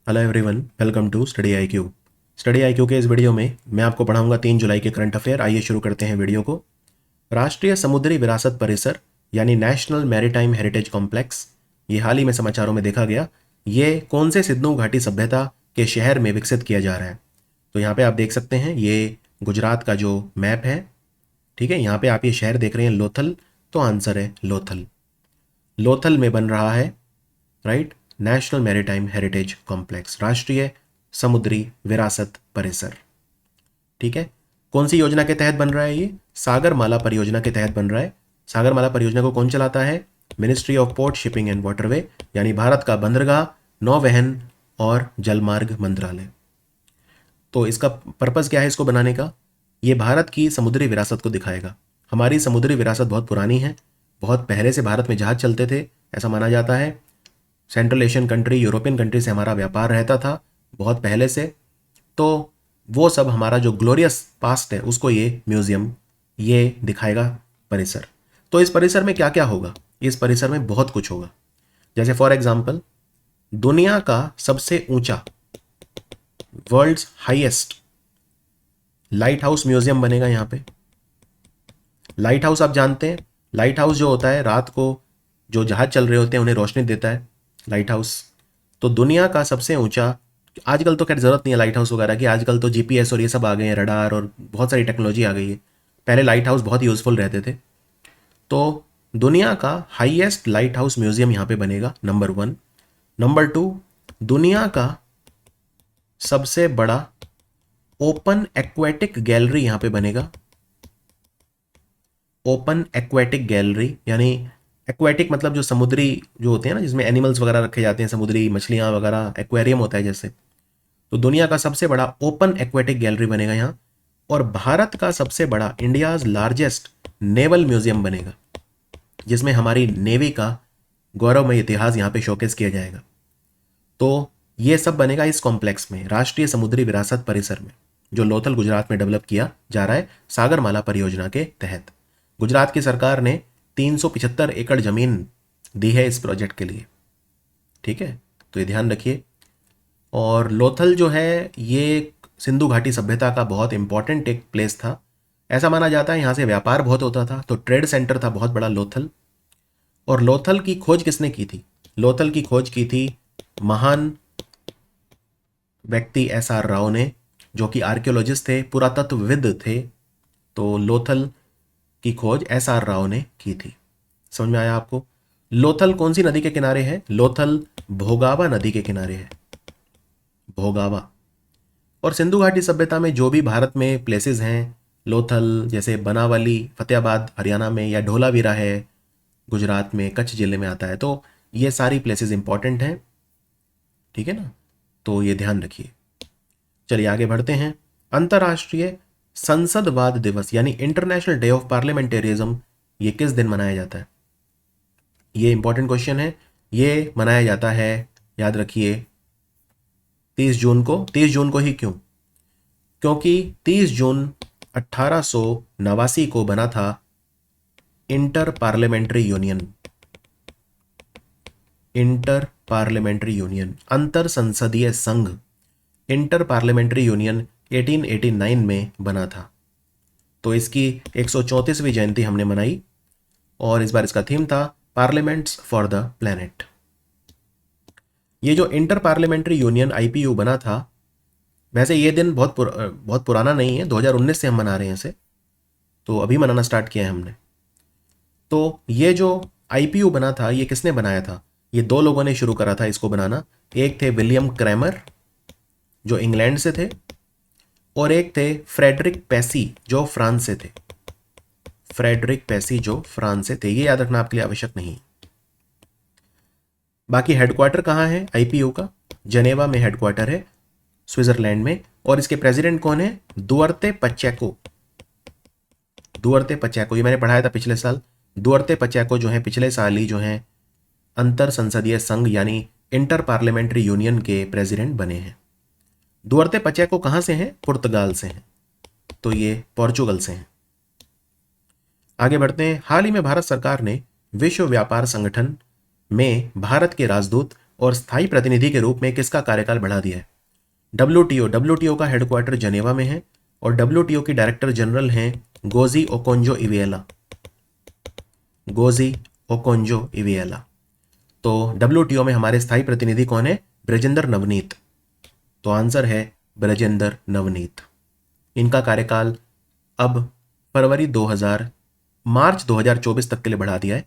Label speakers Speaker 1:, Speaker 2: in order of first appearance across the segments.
Speaker 1: Hello everyone, welcome to study IQ. Study IQ के इस video में मैं आपको पढ़ाऊंगा 3 जुलाई के करंट अफेयर। आइए शुरू करते हैं वीडियो को। राष्ट्रीय समुद्री विरासत परिसर यानी नेशनल मैरीटाइम हेरिटेज कॉम्प्लेक्स, ये हाल ही में समाचारों में देखा गया। ये कौन से सिंधु घाटी सभ्यता के शहर में विकसित किया जा रहा है? तो यहाँ पे आप देख सकते हैं, ये गुजरात का जो मैप है, ठीक है। यहाँ पे आप ये शहर देख रहे हैं लोथल, तो आंसर है लोथल। लोथल में बन रहा है, right, national maritime heritage complex, राष्ट्रीय समुद्री विरासत परिसर। ठीक है। कौन सी योजना के तहत बन रहा है ये? सागरमाला परियोजना के तहत बन रहा है। सागरमाला परियोजना को कौन चलाता है? Ministry of port, shipping and waterway, यानी भारत का बंदरगाह, नौवहन और जलमार्ग मंत्रालय। तो इसका पर्पस क्या है इसको बनाने का? ये भारत की समुद्री विरासत को दिखाएगा। हमारी समुद्री विरासत बहुत पुरानी है, बहुत पहले से भारत में जहाज चलते थे, ऐसा माना जाता है। Central Asian country, European country से हमारा व्यापार रहता था बहुत पहले से। तो वो सब हमारा जो ग्लोरियस पास्ट है उसको ये म्यूजियम ये दिखाएगा परिसर। तो इस परिसर में क्या क्या होगा? इस परिसर में बहुत कुछ होगा। जैसे फॉर एग्जाम्पल, दुनिया का सबसे ऊंचा, world's highest lighthouse museum बनेगा यहाँ पे। लाइट हाउस आप जानते हैं, लाइट हाउस जो होता है रात को जो जहाज चल रहे होते हैं उन्हें रोशनी देता है लाइट हाउस। तो दुनिया का सबसे ऊंचा, आजकल तो खैर जरूरत नहीं है लाइट हाउस वगैरह की, आजकल तो जीपीएस और ये सब आ गए हैं, रडार और बहुत सारी टेक्नोलॉजी आ गई है। पहले लाइट हाउस बहुत यूजफुल रहते थे। तो दुनिया का हाईएस्ट लाइट हाउस म्यूजियम यहाँ पे बनेगा, नंबर 1। नंबर 2, दुनिया का सबसे बड़ा ओपन एक्वेटिक गैलरी यहाँ पे बनेगा। ओपन एक्वेटिक गैलरी यानी एक्वेटिक मतलब जो समुद्री जो होते हैं ना, जिसमें एनिमल्स वगैरह रखे जाते हैं, समुद्री मछलियां वगैरह, एक्वेरियम होता है जैसे। तो दुनिया का सबसे बड़ा ओपन एक्वेटिक गैलरी बनेगा यहाँ। और भारत का सबसे बड़ा, इंडियाज लार्जेस्ट नेवल म्यूजियम बनेगा, जिसमें हमारी नेवी का गौरवमय इतिहास यहाँ पे शोकेस किया जाएगा। तो ये सब बनेगा इस कॉम्प्लेक्स में, राष्ट्रीय समुद्री विरासत परिसर में, जो लोथल गुजरात में डेवलप किया जा रहा है सागरमाला परियोजना के तहत। गुजरात की सरकार ने 375 एकड़ जमीन दी है इस प्रोजेक्ट के लिए। ठीक है, तो ये ध्यान रखिए। और लोथल जो है ये सिंधु घाटी सभ्यता का बहुत इंपॉर्टेंट एक प्लेस था। ऐसा माना जाता है यहाँ से व्यापार बहुत होता था, तो ट्रेड सेंटर था बहुत बड़ा लोथल। और लोथल की खोज किसने की थी? लोथल की खोज की थी महान व्यक्ति एस.आर. राव ने, जो कि आर्कियोलॉजिस्ट थे, पुरातत्वविद थे। तो लोथल की खोज एस.आर. राव ने की थी। समझ में आया आपको? लोथल कौन सी नदी के किनारे है? लोथल भोगावा नदी के किनारे है, भोगावा। और सिंधु घाटी सभ्यता में जो भी भारत में प्लेसेस हैं, लोथल जैसे बनावली फतेहाबाद हरियाणा में, या ढोलावीरा है गुजरात में, कच्छ जिले में आता है, तो ये सारी प्लेसेस इंपॉर्टेंट हैं। ठीक है ना, तो ये ध्यान रखिए। चलिए आगे बढ़ते हैं। अंतर्राष्ट्रीय संसदवाद दिवस यानी इंटरनेशनल डे ऑफ पार्लियामेंटेरिज्म, ये किस दिन मनाया जाता है? ये इंपॉर्टेंट क्वेश्चन है। ये मनाया जाता है, याद रखिए, 30 जून को। 30 जून को ही क्यों? क्योंकि 30 जून 1889 को बना था inter parliamentary union. Inter parliamentary union, अंतर संसदीय संघ, इंटर पार्लियामेंट्री यूनियन 1889 में बना था। तो इसकी 134वीं जयंती हमने मनाई, और इस बार इसका थीम था पार्लियामेंट्स फॉर द प्लेनेट। ये जो इंटर पार्लियामेंट्री यूनियन आईपीयू बना था, वैसे ये दिन बहुत पुराना नहीं है, 2019 से हम मना रहे हैं इसे, तो अभी मनाना स्टार्ट किया है हमने। तो ये जो आईपीयू बना था, ये किसने बनाया था? ये 2 लोगों ने शुरू करा था इसको बनाना। एक थे विलियम क्रैमर, जो इंग्लैंड से थे, और एक थे फ्रेडरिक पेसी, जो फ्रांस से थे। फ्रेडरिक पेसी जो फ्रांस से थे, ये याद रखना आपके लिए आवश्यक नहीं। बाकी हेडक्वार्टर कहाँ है आईपीयू का? जनेवा में हेडक्वार्टर है, स्विट्जरलैंड में। और इसके प्रेसिडेंट कौन है? दुअर्ते पचेको। दुअर्ते पचेको, ये मैंने पढ़ाया था पिछले साल। दुअर्ते पचेको जो है पिछले साल ही जो है अंतर संसदीय संघ यानी इंटर पार्लियामेंट्री यूनियन के प्रेसिडेंट बने हैं। दुअर्ते पचेको कहाँ से हैं? पुर्तगाल से हैं, तो ये पोर्चुगल से हैं। आगे बढ़ते हैं। हाल ही में भारत सरकार ने विश्व व्यापार संगठन में भारत के राजदूत और स्थायी प्रतिनिधि के रूप में किसका कार्यकाल बढ़ा दिया है? डब्ल्यूटीओ का हेडक्वार्टर जनेवा में है और डब्ल्यूटीओ की डायरेक्टर जनरल हैं Ngozi Okonjo Iweala. Ngozi Okonjo Iweala. तो डब्ल्यूटीओ में हमारे स्थायी प्रतिनिधि कौन है? ब्रजेंद्र नवनीत। तो आंसर है ब्रजेंद्र नवनीत। इनका कार्यकाल अब मार्च 2024 तक के लिए बढ़ा दिया है,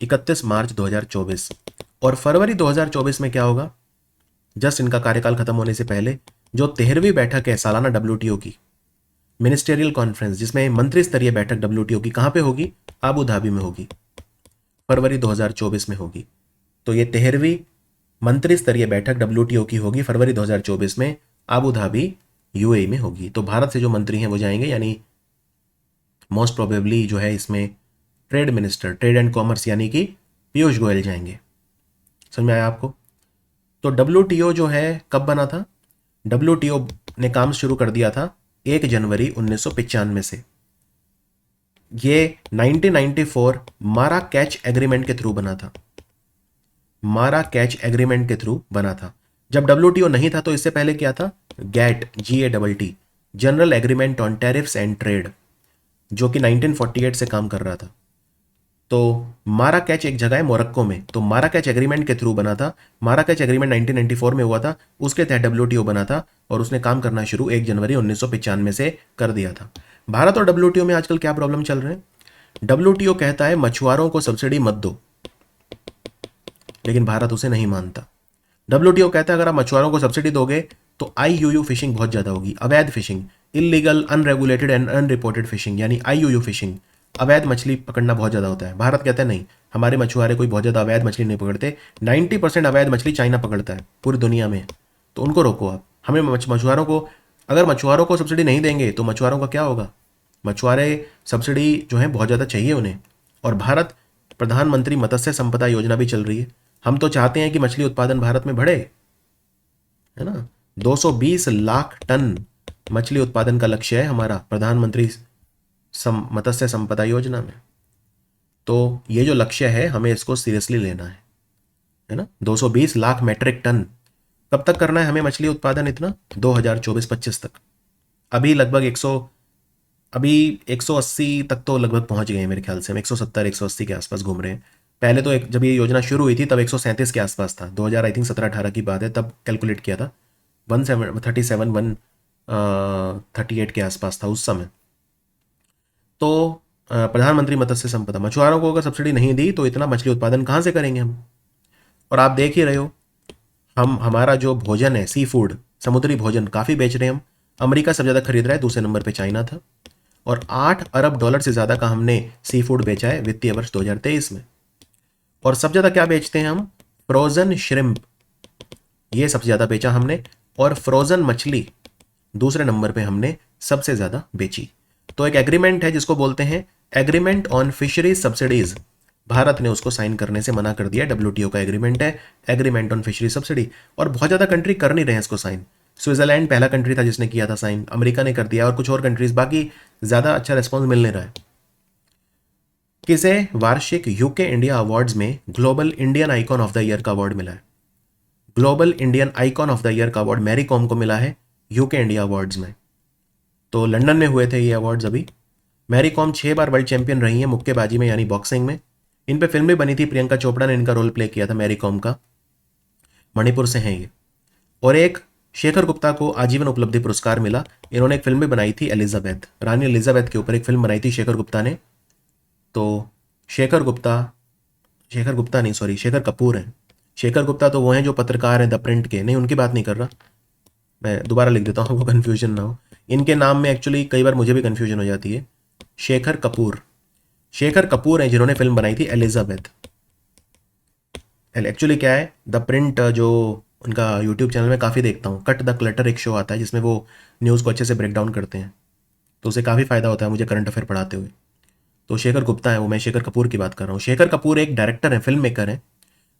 Speaker 1: 31 मार्च 2024। और फरवरी 2024 में क्या होगा? जस्ट इनका कार्यकाल खत्म होने से पहले जो 13वीं बैठक है सालाना डब्ल्यूटीओ की, मिनिस्टेरियल कॉन्फ्रेंस, जिसमें मंत्री स्तरीय बैठक डब्ल्यूटीओ की कहां पे होगी? आबू धाबी में होगी, फरवरी 2024 में होगी। तो ये 13वीं मंत्री स्तरीय बैठक डब्ल्यूटीओ की होगी फरवरी 2024 में, आबू धाबी यूएई में होगी। तो भारत से जो मंत्री हैं वो जाएंगे, यानी मोस्ट प्रोबेबली जो है इसमें trade minister, trade and commerce यानी कि पीयूष गोयल जाएंगे। समझ में आया आपको? तो डब्ल्यूटीओ जो है कब बना था? डब्ल्यूटीओ ने काम शुरू कर दिया था 1 जनवरी 1995 से। ये 1994 मारा कैच एग्रीमेंट के थ्रू बना था। मारा कैच एग्रीमेंट के थ्रू बना था। जब डब्ल्यूटीओ नहीं था तो इससे पहले क्या था? GATT, GATT, general agreement on tariffs and trade, जो कि 1948 से काम कर रहा था। तो मारा कैच एक जगह है मोरक्को में, तो मारा कैच एग्रीमेंट के थ्रू बना था। मारा कैच एग्रीमेंट 1994 में हुआ था, उसके तहत डब्ल्यूटीओ बना था और उसने काम करना शुरू 1 जनवरी 1995 से कर दिया था। भारत और डब्ल्यूटीओ में आजकल क्या प्रॉब्लम चल रहे हैं? डब्ल्यूटीओ कहता है मछुआरों को सब्सिडी मत दो, लेकिन भारत उसे नहीं मानता। डब्ल्यूटीओ कहता है अगर आप मछुआरों को सब्सिडी दोगे तो IUU फिशिंग बहुत ज्यादा होगी, अवैध fishing, illegal unregulated and unreported fishing, यानी IUU फिशिंग, अवैध मछली पकड़ना बहुत ज्यादा होता है। भारत कहता है नहीं, हमारे मछुआरे कोई बहुत ज्यादा अवैध मछली नहीं पकड़ते, 90% अवैध मछली चाइना पकड़ता है पूरी दुनिया में, तो उनको रोको आप। हमें मछुआरों को, अगर मछुआरों को सब्सिडी नहीं देंगे तो मछुआरों का क्या होगा? मछुआरे सब्सिडी जो है बहुत ज़्यादा चाहिए उन्हें। और भारत प्रधानमंत्री मत्स्य संपदा योजना भी चल रही है। हम तो चाहते हैं कि मछली उत्पादन भारत में बढ़े, है ना। 220 लाख टन मछली उत्पादन का लक्ष्य है हमारा प्रधानमंत्री मत्स्य संपदा योजना में। तो ये जो लक्ष्य है हमें इसको सीरियसली लेना है ना। 220 लाख मैट्रिक टन कब तक करना है हमें मछली उत्पादन इतना? 2024-25 तक। अभी लगभग 180 तक तो लगभग पहुंच गए हैं मेरे ख्याल से। हम 170-180 के आसपास घूम रहे हैं। पहले तो जब ये योजना शुरू हुई थी तब 137 के आसपास था। 2000 आई थिंक 17-18 की बात है, तब कैलकुलेट किया था 138 के आसपास था उस समय। तो प्रधानमंत्री मत्स्य संपदा, मछुआरों को अगर सब्सिडी नहीं दी तो इतना मछली उत्पादन कहाँ से करेंगे हम? और आप देख ही रहे हो, हमारा जो भोजन है, सी फूड, समुद्री भोजन काफ़ी बेच रहे हैं हम। अमेरिका सबसे ज़्यादा खरीद रहा है, दूसरे नंबर पे चाइना था। और $8 अरब से ज़्यादा का हमने सी फूड बेचा है वित्तीय वर्ष 2023 में। और सबसे ज़्यादा क्या बेचते हैं हम? फ्रोज़न श्रिम्प, ये सबसे ज़्यादा बेचा हमने। और फ्रोज़न मछली दूसरे नंबर पे हमने सबसे ज़्यादा बेची। तो एक एग्रीमेंट है जिसको बोलते हैं agreement on fisheries subsidies, Bharat ने उसको साइन करने से मना कर दिया। डब्ल्यूटीओ का एग्रीमेंट है, एग्रीमेंट ऑन फिशरी सब्सिडी। और बहुत ज़्यादा कंट्री कर नहीं रहे हैं इसको साइन। स्विट्जरलैंड पहला कंट्री था जिसने किया था साइन, अमेरिका ने कर दिया और कुछ और कंट्रीज, बाकी ज़्यादा अच्छा रिस्पॉन्स मिल नहीं रहा है। किसे वार्षिक यूके इंडिया अवार्ड्स में global Indian icon of the year का अवार्ड मिला है? Global Indian icon of the year का अवार्ड मैरी कॉम को मिला है यूके इंडिया अवार्ड्स में। तो लंदन में हुए थे ये अवार्ड्स अभी। मैरी कॉम 6 बार वर्ल्ड चैंपियन रही हैं मुक्केबाजी में, यानी बॉक्सिंग में। इन पे फिल्म भी बनी थी, प्रियंका चोपड़ा ने इनका रोल प्ले किया था, मैरी कॉम का। मणिपुर से हैं ये। और एक शेखर गुप्ता को आजीवन उपलब्धि पुरस्कार मिला। इन्होंने एक फिल्म भी बनाई थी एलिजाबेथ, रानी एलिजाबेथ के ऊपर एक फिल्म बनाई थी शेखर गुप्ता ने। तो शेखर कपूर हैं। शेखर गुप्ता तो वो हैं जो पत्रकार हैं द प्रिंट के, नहीं उनकी बात नहीं कर रहा मैं, दोबारा लिख देता हूँ आपको कन्फ्यूजन ना हो। इनके नाम में एक्चुअली कई बार मुझे भी कन्फ्यूजन हो जाती है। शेखर कपूर हैं जिन्होंने फिल्म बनाई थी एलिजाबेथ। एक्चुअली क्या है, द प्रिंट जो उनका यूट्यूब चैनल में काफ़ी देखता हूँ, कट द क्लटर एक शो आता है जिसमें वो न्यूज़ को अच्छे से ब्रेक डाउन करते हैं, तो उसे काफ़ी फ़ायदा होता है मुझे करंट अफेयर पढ़ाते हुए। तो शेखर गुप्ता है वो, मैं शेखर कपूर की बात कर रहा हूँ। शेखर कपूर एक डायरेक्टर हैं, फिल्म मेकर हैं,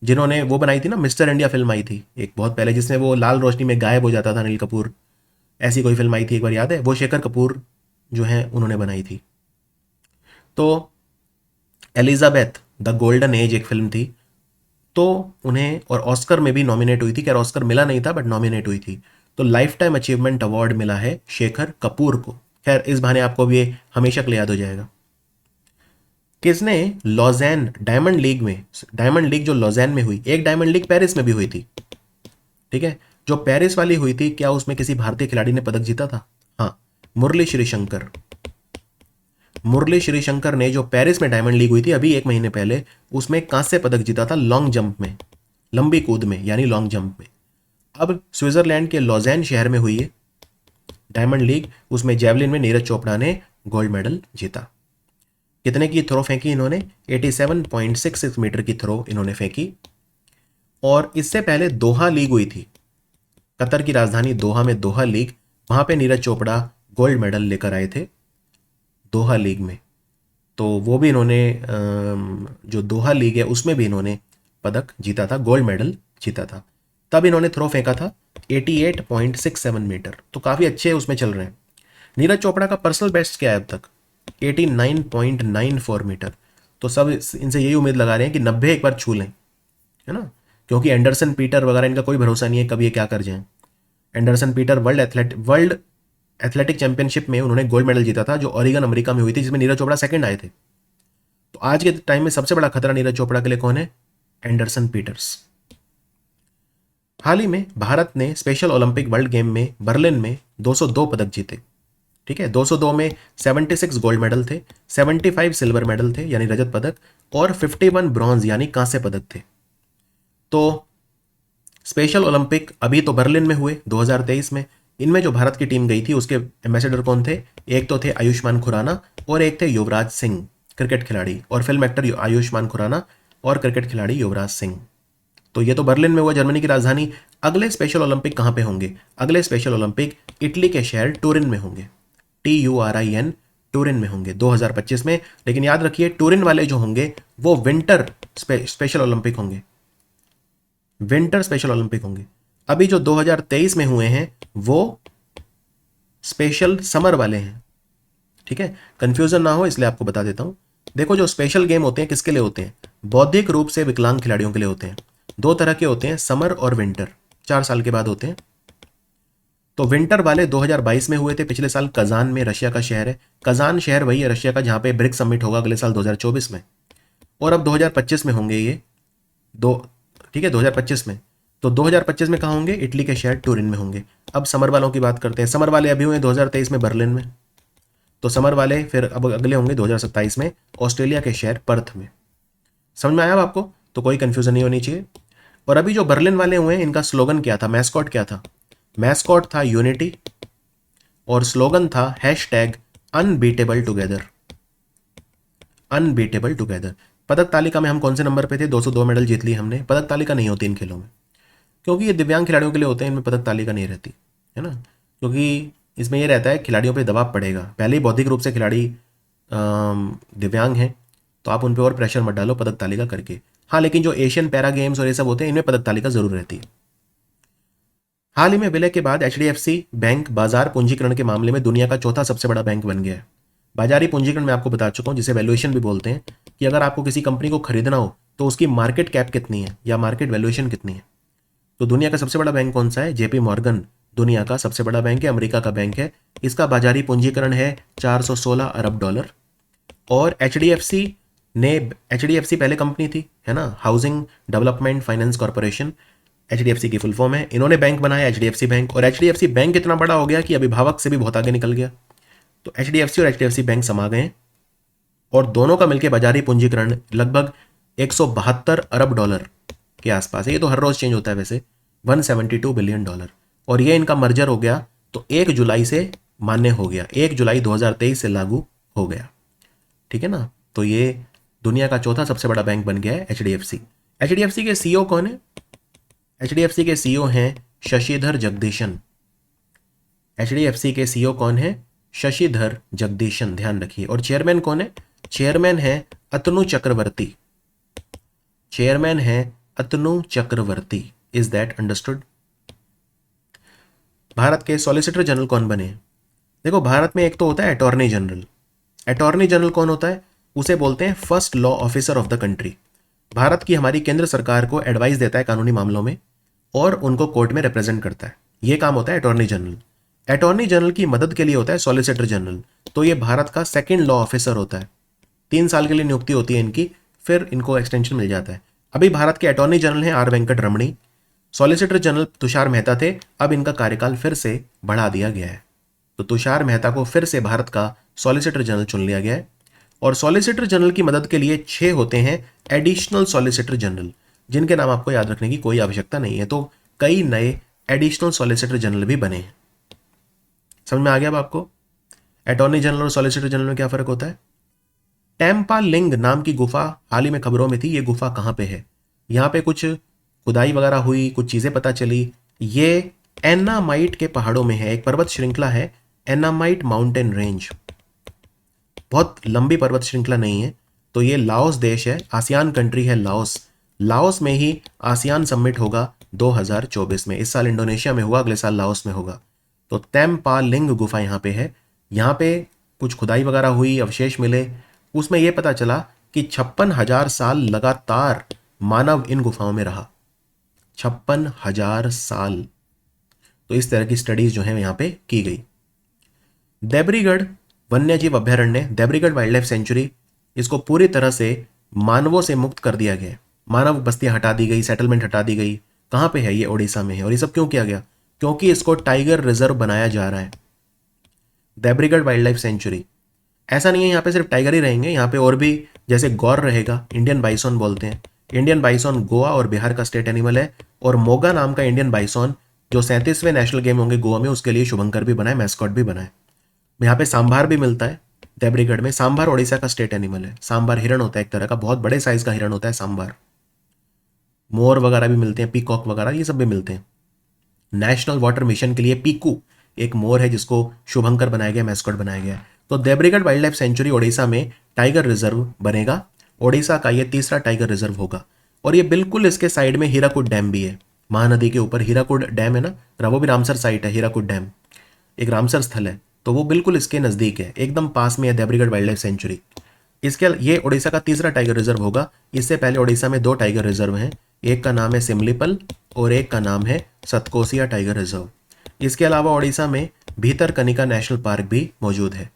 Speaker 1: जिन्होंने वो बनाई थी ना मिस्टर इंडिया फिल्म आई थी एक बहुत पहले, जिसमें वो लाल रोशनी में गायब हो जाता था अनिल कपूर, ऐसी कोई फिल्म आई थी एक बार, याद है? वो शेखर कपूर जो है उन्होंने बनाई थी। तो एलिजाबेथ द गोल्डन एज एक फिल्म थी, तो उन्हें, और ऑस्कर में भी नॉमिनेट हुई थी, खैर ऑस्कर मिला नहीं था बट नॉमिनेट हुई थी। तो लाइफ टाइम अचीवमेंट अवार्ड मिला है शेखर कपूर को। खैर इस बहाने आपको भी ये हमेशा के लिए याद हो जाएगा। किसने लॉज़ैन डायमंड लीग में, डायमंड लीग जो लॉज़ैन में हुई, एक डायमंड लीग पेरिस में भी हुई थी, ठीक है, जो पेरिस वाली हुई थी, क्या उसमें किसी भारतीय खिलाड़ी ने पदक जीता था? हाँ, मुरली श्रीशंकर। मुरली श्रीशंकर ने, जो पेरिस में डायमंड लीग हुई थी अभी एक महीने पहले, उसमें कांस्य पदक जीता था लॉन्ग जंप में, लंबी कूद में, यानी लॉन्ग जंप में। अब स्विट्जरलैंड के लॉज़ैन शहर में हुई है डायमंड लीग, उसमें जेवलिन में नीरज चोपड़ा ने गोल्ड मेडल जीता। कितने की थ्रो फेंकी इन्होंने? 87.66 मीटर की थ्रो इन्होंने फेंकी। और इससे पहले दोहा लीग हुई थी, कतर की राजधानी दोहा में दोहा लीग, वहां पे नीरज चोपड़ा गोल्ड मेडल लेकर आए थे दोहा लीग में। तो वो भी इन्होंने जो दोहा लीग है उसमें भी इन्होंने पदक जीता था, गोल्ड मेडल जीता था। तब इन्होंने थ्रो फेंका था 88.67 मीटर, तो काफ़ी अच्छे उसमें चल रहे हैं। नीरज चोपड़ा का पर्सनल बेस्ट क्या है अब तक? 89.94 मीटर। तो सब इनसे यही उम्मीद लगा रहे हैं कि 90 एक बार छू लें, है ना, क्योंकि एंडरसन पीटर वगैरह इनका कोई भरोसा नहीं है कब ये क्या कर जाएं। Anderson Peter world athletic championship में उन्होंने गोल्ड मेडल जीता था, जो ओरिगन अमेरिका में हुई थी, जिसमें नीरज चोपड़ा सेकंड आए थे। तो आज के टाइम में सबसे बड़ा खतरा नीरज चोपड़ा के लिए कौन है? Anderson Peters. हाल ही में भारत ने स्पेशल ओलंपिक वर्ल्ड गेम में बर्लिन में 202 पदक जीते, ठीक है। 202 में 76 गोल्ड मेडल थे, 75 सिल्वर मेडल थे यानी रजत पदक, और 51 ब्रॉन्ज यानी कांस्य पदक थे। तो स्पेशल ओलंपिक अभी तो बर्लिन में हुए 2023 में। इनमें जो भारत की टीम गई थी उसके एम्बेसडर कौन थे? एक तो थे आयुष्मान खुराना और एक थे युवराज सिंह, क्रिकेट खिलाड़ी और फिल्म एक्टर आयुष्मान खुराना और क्रिकेट खिलाड़ी युवराज सिंह। तो ये तो बर्लिन में हुआ, जर्मनी की राजधानी। अगले स्पेशल ओलंपिक कहाँ पे होंगे? अगले स्पेशल ओलंपिक इटली के शहर टूरिन में होंगे, TURIN, टूरिन में होंगे 2025 में। लेकिन याद रखिए टूरिन वाले जो होंगे वो विंटर स्पेशल ओलंपिक होंगे, विंटर स्पेशल ओलंपिक होंगे। अभी जो 2023 में हुए हैं वो स्पेशल समर वाले हैं, ठीक है, कंफ्यूजन ना हो इसलिए आपको बता देता हूं। देखो जो स्पेशल गेम होते हैं किसके लिए होते हैं? बौद्धिक रूप से विकलांग खिलाड़ियों के लिए होते हैं। दो तरह के होते हैं, समर और विंटर, 4 साल के बाद होते हैं। तो विंटर वाले 2022 में हुए थे, पिछले साल कजान में, रशिया का शहर है कजान, शहर वही है रशिया का जहां पे ब्रिक्स समिट होगा अगले साल 2024 में। और अब 2025 में होंगे ये दो, ठीक है, 2025 में। तो 2025 में कहाँ होंगे? इटली के शहर टूरिन में होंगे। अब समर वालों की बात करते हैं। समर वाले अभी हुए 2023 में बर्लिन में, तो समर वाले फिर अब अगले होंगे 2027 में ऑस्ट्रेलिया के शहर पर्थ में। समझ में आया अब आपको? तो कोई कंफ्यूजन नहीं होनी चाहिए। और अभी जो बर्लिन वाले हुए हैं इनका स्लोगन क्या था, मैस्कॉट क्या था? मैस्कॉट था यूनिटी और स्लोगन था #अनबीटेबल टुगेदर, अनबीटेबल टुगेदर। पदक तालिका में हम कौन से नंबर पे थे? 202 मेडल जीत ली हमने। पदक तालिका नहीं होती इन खेलों में, क्योंकि ये दिव्यांग खिलाड़ियों के लिए होते हैं, इनमें पदक तालिका नहीं रहती, है ना, क्योंकि इसमें ये रहता है खिलाड़ियों पे दबाव पड़ेगा। पहले ही बौद्धिक रूप से खिलाड़ी दिव्यांग हैं, तो आप उन पर और प्रेशर मत डालो पदक तालिका करके। हाँ, लेकिन जो एशियन पैरा गेम्स और ये सब होते हैं इनमें पदक तालिका जरूर रहती है। हाल ही में विलय के बाद HDFC बैंक बाजार पूंजीकरण के मामले में दुनिया का चौथा सबसे बड़ा बैंक बन गया है। बाजारी पूंजीकरण में आपको बता चुका हूं, जिसे वैल्यूएशन भी बोलते हैं, कि अगर आपको किसी कंपनी को खरीदना हो तो उसकी मार्केट कैप कितनी है या मार्केट वैल्यूएशन कितनी है। तो दुनिया का सबसे बड़ा बैंक कौन सा है? JP मॉर्गन दुनिया का सबसे बड़ा बैंक है, अमेरिका का बैंक है। इसका बाजारी पूंजीकरण है $416 अरब। और HDFC पहले कंपनी थी, है ना, housing development finance corporation, HDFC की फुल फॉर्म है। इन्होंने बैंक बनाया HDFC बैंक, और HDFC बैंक इतना बड़ा हो गया कि अभिभावक से भी बहुत आगे निकल गया। तो HDFC और HDFC बैंक समा गए और दोनों का मिलकर बाजारी पूंजीकरण लगभग $172 अरब के आसपास है। ये तो हर रोज चेंज होता है वैसे, $172 बिलियन। और ये इनका मर्जर हो गया तो 1 जुलाई से मान्य हो गया, 1 जुलाई 2023 से लागू हो गया, ठीक है ना। तो ये दुनिया का चौथा सबसे बड़ा बैंक बन गया है HDFC। HDFC के CEO कौन है? HDFC के CEO हैं शशिधर जगदीशन। HDFC के CEO कौन है? शशिधर जगदीशन, ध्यान रखिए। और चेयरमैन कौन है? चेयरमैन है अतनु चक्रवर्ती, चेयरमैन है Atanu Chakraborty. Is that understood? Bharat के सॉलिसिटर जनरल कौन बने? देखो भारत में एक तो होता है अटॉर्नी जनरल। अटॉर्नी जनरल कौन होता है? उसे बोलते हैं first law officer of the country. Bharat की हमारी केंद्र सरकार को एडवाइस देता है कानूनी मामलों में और उनको कोर्ट में रिप्रेजेंट करता है। ये काम होता है अटॉर्नी जनरल। अटॉर्नी जनरल की मदद के लिए होता है सॉलिसिटर जनरल। तो ये भारत का सेकंड लॉ ऑफिसर होता है। 3 साल के लिए नियुक्ति होती है इनकी, फिर इनको एक्सटेंशन मिल जाता है। अभी भारत के अटॉर्नी जनरल हैं are Venkat Ramani. Solicitor general Tushar Mehta थे। अब इनका कार्यकाल फिर से बढ़ा दिया गया है, तो तुषार मेहता को फिर से भारत का सॉलिसिटर जनरल चुन लिया गया है। और सॉलिसिटर जनरल की मदद के लिए 6 होते हैं एडिशनल सॉलिसिटर जनरल, जिनके नाम आपको याद रखने की कोई आवश्यकता नहीं है। तो कई नए एडिशनल सॉलिसिटर जनरल भी बने हैं। समझ में आ गया अब आपको अटॉर्नी जनरल और सॉलिसिटर जनरल में क्या फर्क होता है? टेम्पा लिंग नाम की गुफा हाल ही में खबरों में थी। ये गुफा कहां पे है? यहां पे कुछ खुदाई वगैरह हुई, कुछ चीजें पता चली। ये एनामाइट के पहाड़ों में है, एक पर्वत श्रृंखला है एनामाइट माउंटेन रेंज। बहुत लंबी पर्वत श्रृंखला नहीं है। तो ये लाओस देश है, आसियान कंट्री है लाओस। लाओस में ही आसियान समिट होगा 2024 में। इस साल इंडोनेशिया में हुआ, अगले साल लाओस में होगा। तो तेम्पा लिंग गुफा यहाँ पे है। यहाँ पे कुछ खुदाई वगैरह हुई, अवशेष मिले। उसमें यह पता चला कि 56,000 साल लगातार मानव इन गुफाओं में रहा। 56,000 साल। तो इस तरह की स्टडीज जो है यहाँ पे की गई। देब्रीगढ़ वन्यजीव अभ्यारण्य, देब्रीगढ़ वाइल्ड लाइफ सेंचुरी, इसको पूरी तरह से मानवों से मुक्त कर दिया गया। मानव बस्तियां हटा दी गई, सेटलमेंट हटा दी गई। कहां पे है? ये ओडिशा में है। और ये सब क्यों किया गया? क्योंकि इसको टाइगर रिजर्व बनाया जा रहा है। देब्रीगढ़ वाइल्ड लाइफ सेंचुरी। ऐसा नहीं है यहाँ पे सिर्फ टाइगर ही रहेंगे, यहाँ पे और भी, जैसे गौर रहेगा, इंडियन बाइसॉन बोलते हैं। इंडियन बाइसॉन गोवा और बिहार का स्टेट एनिमल है। और मोगा नाम का इंडियन बाइसॉन जो 37वें नेशनल गेम होंगे गोवा में, उसके लिए शुभंकर भी बनाए, मैस्कॉट भी बनाए। यहाँ पे सांभार भी मिलता है देब्रीगढ़ में। सांभार ओडिशा का स्टेट एनिमल है। सांभार हिरण होता है, एक तरह का बहुत बड़े साइज का हिरण होता है सांभार। मोर वगैरह भी मिलते हैं, पीकॉक वगैरह, ये सब भी मिलते हैं। नेशनल वाटर मिशन के लिए पीकू एक मोर है जिसको शुभंकर बनाया गया, मैस्कॉट बनाया गया। तो देब्रीगढ़ वाइल्ड लाइफ सेंचुरी ओडिशा में टाइगर रिजर्व बनेगा। ओडिशा का ये तीसरा टाइगर रिजर्व होगा। और ये बिल्कुल इसके साइड में हीराकुड डैम भी है। महानदी के ऊपर हीराकुड डैम है ना, वो भी रामसर साइट है। हीराकुड डैम एक रामसर स्थल है, तो वो बिल्कुल इसके नज़दीक है, एकदम पास में है देब्रीगढ़ वाइल्ड लाइफ सेंचुरी। इसके ये उड़ीसा का तीसरा टाइगर रिजर्व होगा। इससे पहले उड़ीसा में 2 टाइगर रिजर्व हैं, एक का नाम है सिमलीपल और एक का नाम है सतकोसिया टाइगर रिजर्व। इसके अलावा उड़ीसा में भीतरकनिका नेशनल पार्क भी मौजूद है।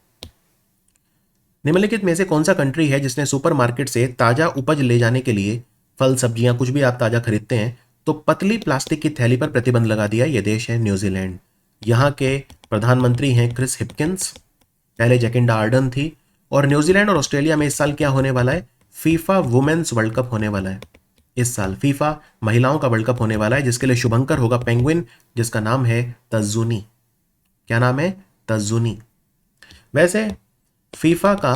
Speaker 1: निम्नलिखित में से कौन सा कंट्री है जिसने सुपरमार्केट से ताजा उपज ले जाने के लिए, फल सब्जियां कुछ भी आप ताजा खरीदते हैं तो पतली प्लास्टिक की थैली पर प्रतिबंध लगा दिया? यह देश है न्यूजीलैंड। यहाँ के प्रधानमंत्री हैं क्रिस हिपकिंस, पहले जैकिंडा आर्डन थी। और न्यूजीलैंड और ऑस्ट्रेलिया में इस साल क्या होने वाला है? फीफा वुमेन्स वर्ल्ड कप होने वाला है। इस साल फीफा महिलाओं का वर्ल्ड कप होने वाला है, जिसके लिए शुभंकर होगा पेंगुइन, जिसका नाम है तजुनी। क्या नाम है? तजुनी। वैसे फीफा का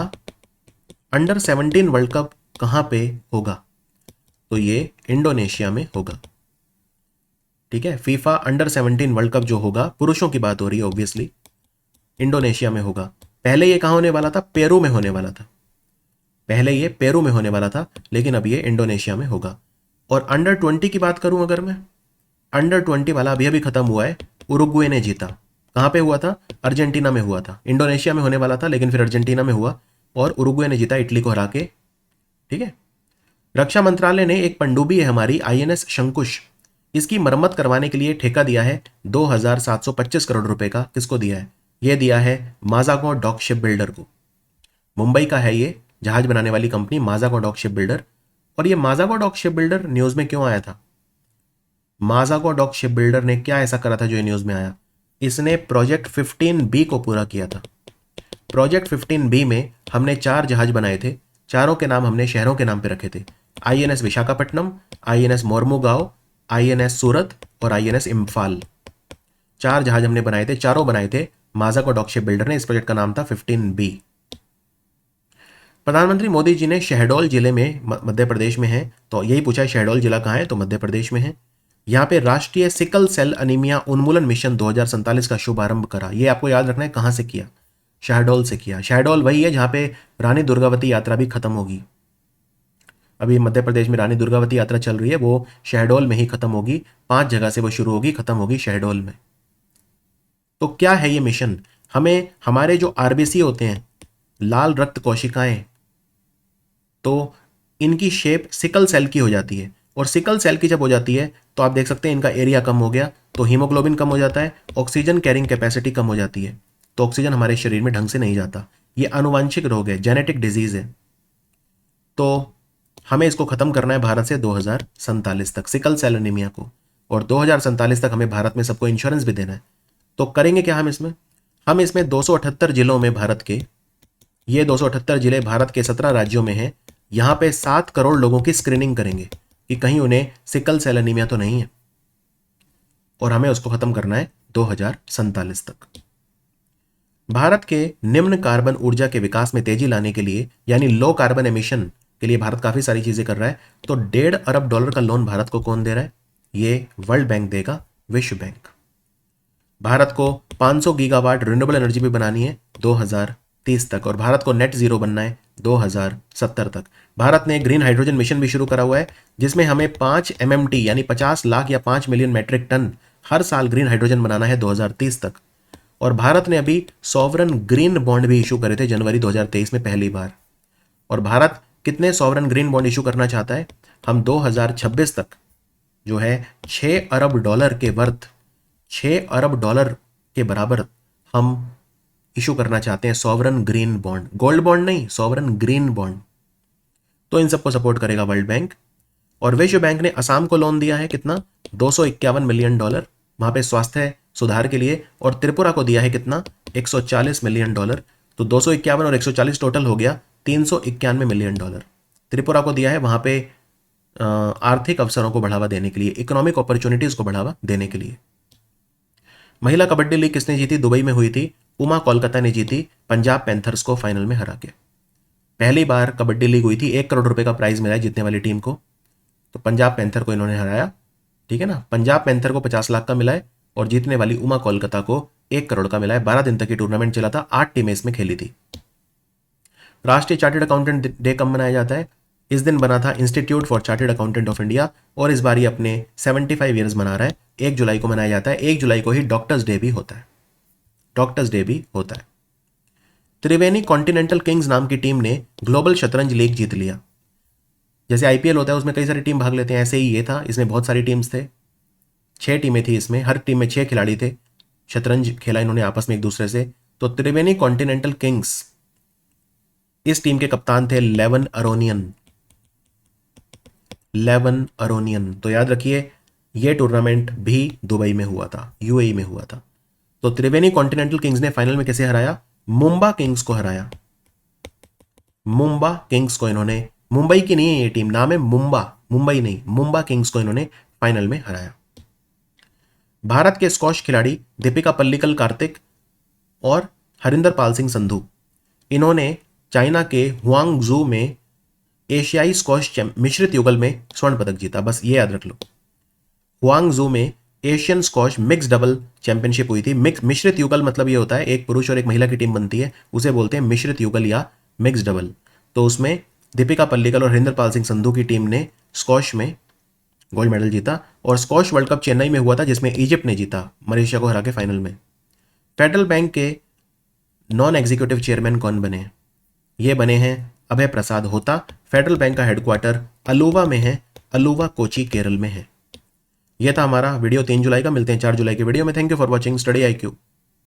Speaker 1: अंडर 17 वर्ल्ड कप कहां पे होगा? तो ये इंडोनेशिया में होगा। ठीक है, फीफा अंडर 17 वर्ल्ड कप जो होगा, पुरुषों की बात हो रही है ऑब्वियसली, इंडोनेशिया में होगा। पहले ये कहां होने वाला था? पेरू में होने वाला था। पहले ये पेरू में होने वाला था, लेकिन अब ये इंडोनेशिया में होगा। और अंडर 20 की बात करूं अगर मैं, अंडर 20 वाला अभी अभी खत्म हुआ है, उरुग्वे ने जीता। कहां पे हुआ था? अर्जेंटीना में हुआ था। इंडोनेशिया में होने वाला था लेकिन फिर अर्जेंटीना में हुआ और उरुग्वे ने जीता इटली को हरा के। ठीक है। रक्षा मंत्रालय ने एक पनडुब्बी है हमारी आईएनएस शंकुश, इसकी मरम्मत करवाने के लिए ठेका दिया है 2,725 करोड़ रुपए का। किसको दिया है? यह दिया है माजागो डॉक शिप बिल्डर को। मुंबई का है ये जहाज बनाने वाली कंपनी माजागो डॉक शिप बिल्डर। और ये माजागो डॉक शिप बिल्डर न्यूज में क्यों आया था? माजागो डॉक शिप बिल्डर ने क्या ऐसा करा था जो ये न्यूज में आया? इसने प्रोजेक्ट 15B को पूरा किया था। प्रोजेक्ट 15B में हमने 4 जहाज बनाए थे। चारों के नाम हमने शहरों के नाम पे रखे थे। INS Visakhapatnam, INS Mormugao, INS Surat और आईएनएस इम्फाल। 4 जहाज हमने बनाए थे, चारों बनाए थे माजागो डॉक शिप बिल्डर ने। इस प्रोजेक्ट का नाम था 15B। प्रधानमंत्री मोदी जी ने शहडोल जिले में, मध्य प्रदेश में है, तो यही पूछा है शहडोल जिला कहाँ है, तो मध्य प्रदेश में है। यहाँ पे राष्ट्रीय सिकल सेल अनीमिया उन्मूलन मिशन 2047 का शुभारंभ करा। ये आपको याद रखना है कहाँ से किया? शहडोल से किया। शहडोल वही है जहाँ पे रानी दुर्गावती यात्रा भी खत्म होगी। अभी मध्य प्रदेश में रानी दुर्गावती यात्रा चल रही है, वो शहडोल में ही खत्म होगी। 5 जगह से वो शुरू होगी, खत्म होगी शहडोल में। तो क्या है ये मिशन? हमें हमारे जो आरबीसी होते हैं, लाल रक्त कोशिकाएं, तो इनकी शेप सिकल सेल की हो जाती है, और सिकल सेल की जब हो जाती है तो आप देख सकते हैं इनका एरिया कम हो गया, तो हीमोग्लोबिन कम हो जाता है, ऑक्सीजन कैरिंग कैपेसिटी कम हो जाती है, तो ऑक्सीजन हमारे शरीर में ढंग से नहीं जाता। ये आनुवांशिक रोग है, जेनेटिक डिजीज है। तो हमें इसको खत्म करना है भारत से 2047 तक, सिकल सेल एनीमिया को, और 2047 तक हमें भारत में सबको इंश्योरेंस भी देना है। तो करेंगे क्या हम इसमें 278 जिलों में भारत के, ये 278 जिले भारत के 17 राज्यों में हैं, यहां पे 7 करोड़ लोगों की स्क्रीनिंग करेंगे कि कहीं उन्हें सिकल सेल एनीमिया तो नहीं है, और हमें उसको खत्म करना है 2047 तक। भारत के निम्न कार्बन ऊर्जा के विकास में तेजी लाने के लिए, यानी लो कार्बन एमिशन के लिए भारत काफी सारी चीजें कर रहा है। तो $1.5 अरब का लोन भारत को कौन दे रहा है? ये वर्ल्ड बैंक देगा, विश्व बैंक। भारत को 500 गीगावाट रिन्यूएबल एनर्जी भी बनानी है 2030 तक, और भारत को नेट जीरो बनना है 2070 तक। भारत ने ग्रीन हाइड्रोजन मिशन भी शुरू करा हुआ है, जिसमें हमें 5 MMT यानी 50 लाख या 5 मिलियन मैट्रिक टन हर साल ग्रीन हाइड्रोजन बनाना है 2030 तक। और भारत ने अभी सॉवरन ग्रीन बॉन्ड भी इशू करे थे जनवरी 2023 में पहली बार। और भारत कितने सॉवरन ग्रीन बॉन्ड इशू करना चाहता है? हम 2026 तक जो है $6 अरब के वर्थ, $6 अरब के बराबर हम इशू करना चाहते हैं sovereign green bond, gold bond नहीं, सॉवरन ग्रीन बॉन्ड। तो इन सबको सपोर्ट करेगा वर्ल्ड बैंक। और विश्व बैंक ने असम को लोन दिया है कितना? $251 मिलियन वहां पे स्वास्थ्य सुधार के लिए, और त्रिपुरा को दिया है कितना? $140 मिलियन। तो 251 और 140 टोटल हो गया $391 मिलियन। त्रिपुरा को दिया है वहां पे आर्थिक अवसरों को बढ़ावा देने के लिए, इकोनॉमिक अपॉर्चुनिटीज को बढ़ावा देने के लिए। महिला कबड्डी लीग किसने जीती? दुबई में हुई थी, उमा कोलकाता ने जीती पंजाब पैंथर्स को फाइनल में हरा के। पहली बार कबड्डी लीग हुई थी, $1 करोड़ का प्राइज मिला है जीतने वाली टीम को, तो पंजाब पैंथर को इन्होंने हराया। ठीक है ना, पंजाब पैंथर को 50 लाख का मिला है, और जीतने वाली उमा कोलकाता को 1 करोड़ का मिला है। 12 दिन तक ये टूर्नामेंट चला था, 8 टीमें इसमें खेली थी। राष्ट्रीय चार्टर्ड अकाउंटेंट डे कब मनाया जाता है? इस दिन बना था institute for chartered accountant of India, और इस बार ये अपने 75 ईयर्स मना रहा है। 1 जुलाई को मनाया जाता है। 1 जुलाई को ही डॉक्टर्स डे भी होता है, डॉक्टर्स डे भी होता है। त्रिवेणी कॉन्टिनेंटल किंग्स नाम की टीम ने ग्लोबल शतरंज लीग जीत लिया। जैसे IPL होता है उसमें कई सारी टीम भाग लेते हैं, ऐसे ही ये था, इसमें बहुत सारी टीम्स थे, 6 टीमें थी इसमें, हर टीम में 6 खिलाड़ी थे। शतरंज खेला इन्होंने आपस में एक दूसरे से। तो त्रिवेणी कॉन्टिनेंटल किंग्स, इस टीम के कप्तान थे लेवन अरोनियन। तो याद रखिए यह टूर्नामेंट भी दुबई में हुआ था, UAE में हुआ था। तो त्रिवेणी कॉन्टिनेंटल किंग्स ने फाइनल में कैसे हराया? मुंबा किंग्स को हराया। मुंबा किंग्स को इन्होंने, मुंबई की नहीं है ये टीम, नाम है मुंबा, मुंबई नहीं, मुंबा किंग्स को इन्होंने फाइनल में हराया। भारत के स्क्वॉश खिलाड़ी दीपिका पल्लिकल कार्तिक और हरिंदर पाल सिंह संधू, इन्होंने चाइना के हुआंगजू में एशियाई स्क्वॉश मिश्रित युगल में स्वर्ण पदक जीता। बस ये याद रख लो, हुआंगजू में Asian squash mix double championship हुई थी। मिश्रित युगल मतलब ये होता है एक पुरुष और एक महिला की टीम बनती है, उसे बोलते हैं मिश्रित युगल या मिक्स डबल। तो उसमें दीपिका पल्लिकल और हरिंदर पाल सिंह संधू की टीम ने स्क्वॉश में गोल्ड मेडल जीता। और स्क्वॉश वर्ल्ड कप चेन्नई में हुआ था, जिसमें इजिप्ट ने जीता मलेशिया को हरा के फाइनल में। फेडरल बैंक के नॉन एग्जीक्यूटिव चेयरमैन कौन बने हैं? ये बने हैं अभय प्रसाद होता। फेडरल बैंक का हेडक्वार्टर अलुवा में है, अलुवा कोची केरल में है। यह था हमारा वीडियो 3 जुलाई का। मिलते हैं 4 जुलाई के वीडियो में। Thank you for watching study IQ।